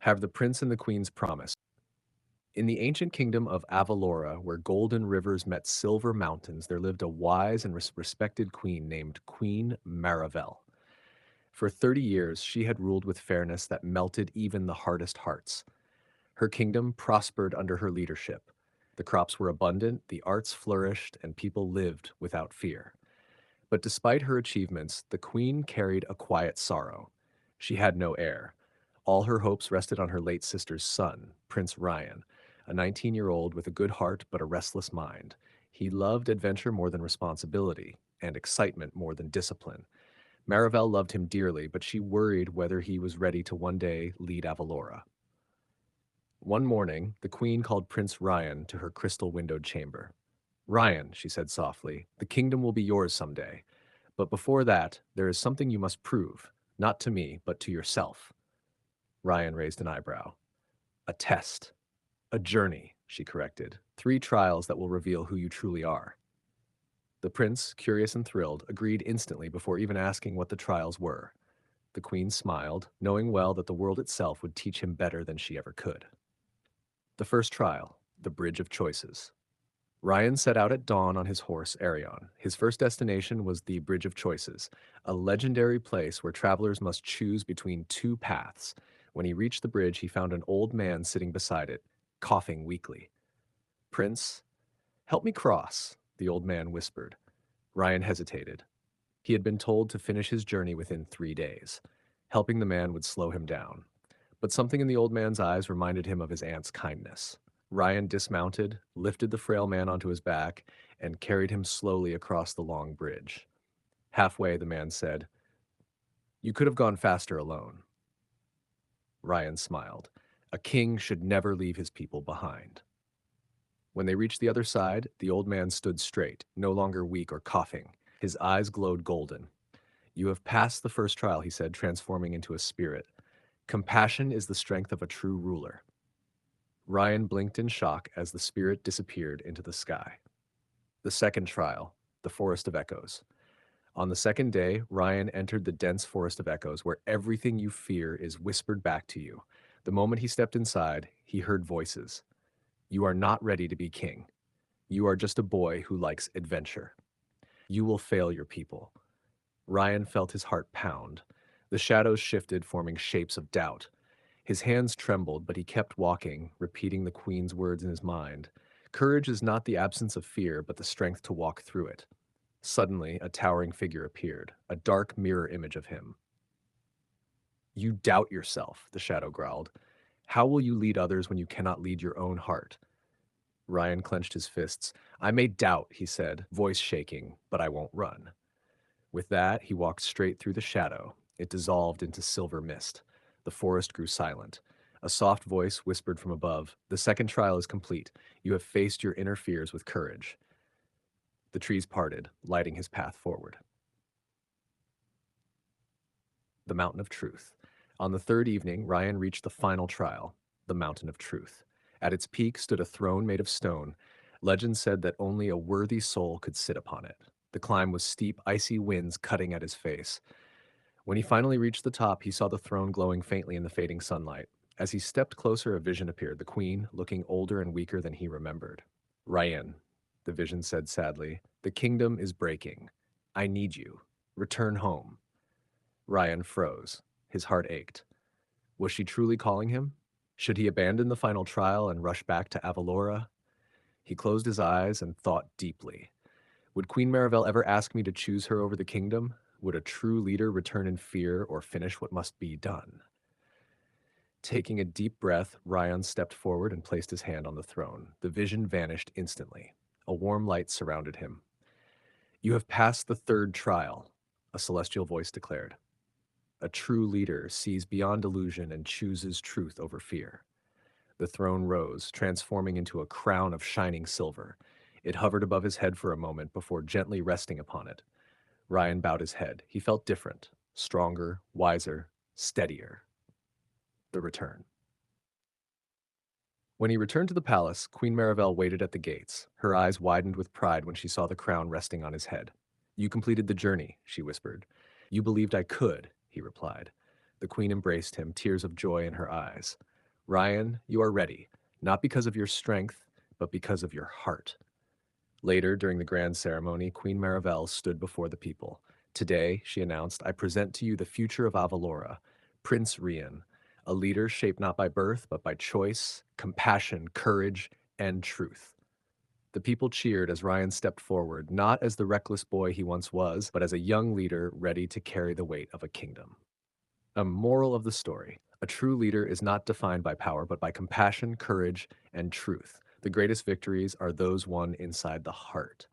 Have the prince and the queen's promise. In the ancient kingdom of Avalora, where golden rivers met silver mountains, there lived a wise and respected queen named Queen Maravel. For 30 years, she had ruled with fairness that melted even the hardest hearts. Her kingdom prospered under her leadership. The crops were abundant, the arts flourished, and people lived without fear. But despite her achievements, the queen carried a quiet sorrow. She had no heir. All her hopes rested on her late sister's son, Prince Ryan, a 19-year-old with a good heart but a restless mind. He loved adventure more than responsibility, and excitement more than discipline. Marivelle loved him dearly, but she worried whether he was ready to one day lead Avalora. One morning, the queen called Prince Ryan to her crystal-windowed chamber. "Ryan," she said softly, "the kingdom will be yours someday. But before that, there is something you must prove, not to me, but to yourself." Ryan raised an eyebrow. "A test. A journey," she corrected. "3 trials that will reveal who you truly are." The prince, curious and thrilled, agreed instantly before even asking what the trials were. The queen smiled, knowing well that the world itself would teach him better than she ever could. The first trial, the Bridge of Choices. Ryan set out at dawn on his horse, Arion. His first destination was the Bridge of Choices, a legendary place where travelers must choose between 2 paths. When he reached the bridge, he found an old man sitting beside it, coughing weakly. "Prince, help me cross," the old man whispered. Ryan hesitated. He had been told to finish his journey within 3 days. Helping the man would slow him down. But something in the old man's eyes reminded him of his aunt's kindness. Ryan dismounted, lifted the frail man onto his back, and carried him slowly across the long bridge. Halfway, the man said, "You could have gone faster alone." Ryan smiled. A king should never leave his people behind. When they reached the other side, the old man stood straight, no longer weak or coughing. His eyes glowed golden. "You have passed the first trial," he said, transforming into a spirit. "Compassion is the strength of a true ruler." Ryan blinked in shock as the spirit disappeared into the sky. The second trial, the Forest of Echoes. On the second day, Ryan entered the dense Forest of Echoes, where everything you fear is whispered back to you. The moment he stepped inside, he heard voices. "You are not ready to be king. You are just a boy who likes adventure. You will fail your people." Ryan felt his heart pound. The shadows shifted, forming shapes of doubt. His hands trembled, but he kept walking, repeating the queen's words in his mind. Courage is not the absence of fear, but the strength to walk through it. Suddenly, a towering figure appeared, a dark mirror image of him. "You doubt yourself," the shadow growled. "How will you lead others when you cannot lead your own heart?" Ryan clenched his fists. "I may doubt," he said, voice shaking, "but I won't run." With that, he walked straight through the shadow. It dissolved into silver mist. The forest grew silent. A soft voice whispered from above, "The second trial is complete. You have faced your inner fears with courage." The trees parted, lighting his path forward. The Mountain of Truth. On the third evening, Ryan reached the final trial, the Mountain of Truth. At its peak stood a throne made of stone. Legend said that only a worthy soul could sit upon it. The climb was steep, icy winds cutting at his face. When he finally reached the top, he saw the throne glowing faintly in the fading sunlight. As he stepped closer, a vision appeared, the queen, looking older and weaker than he remembered. "Ryan," the vision said sadly, "the kingdom is breaking. I need you. Return home." Ryan froze. His heart ached. Was she truly calling him? Should he abandon the final trial and rush back to Avalora? He closed his eyes and thought deeply. Would Queen Marivelle ever ask me to choose her over the kingdom? Would a true leader return in fear or finish what must be done? Taking a deep breath, Ryan stepped forward and placed his hand on the throne. The vision vanished instantly. A warm light surrounded him. "You have passed the third trial," a celestial voice declared. "A true leader sees beyond illusion and chooses truth over fear." The throne rose, transforming into a crown of shining silver. It hovered above his head for a moment before gently resting upon it. Ryan bowed his head. He felt different, stronger, wiser, steadier. The return. When he returned to the palace, Queen Marivelle waited at the gates. Her eyes widened with pride when she saw the crown resting on his head. "You completed the journey," she whispered. "You believed I could," he replied. The queen embraced him, tears of joy in her eyes. Ryan, you are ready, not because of your strength, but because of your heart. Later, during the grand ceremony, Queen Marivelle stood before the people. Today, she announced, I present to you the future of Avalora, Prince Rian, a leader shaped not by birth, but by choice, compassion, courage, and truth. The people cheered as Ryan stepped forward, not as the reckless boy he once was, but as a young leader ready to carry the weight of a kingdom. A moral of the story. A true leader is not defined by power, but by compassion, courage, and truth. The greatest victories are those won inside the heart.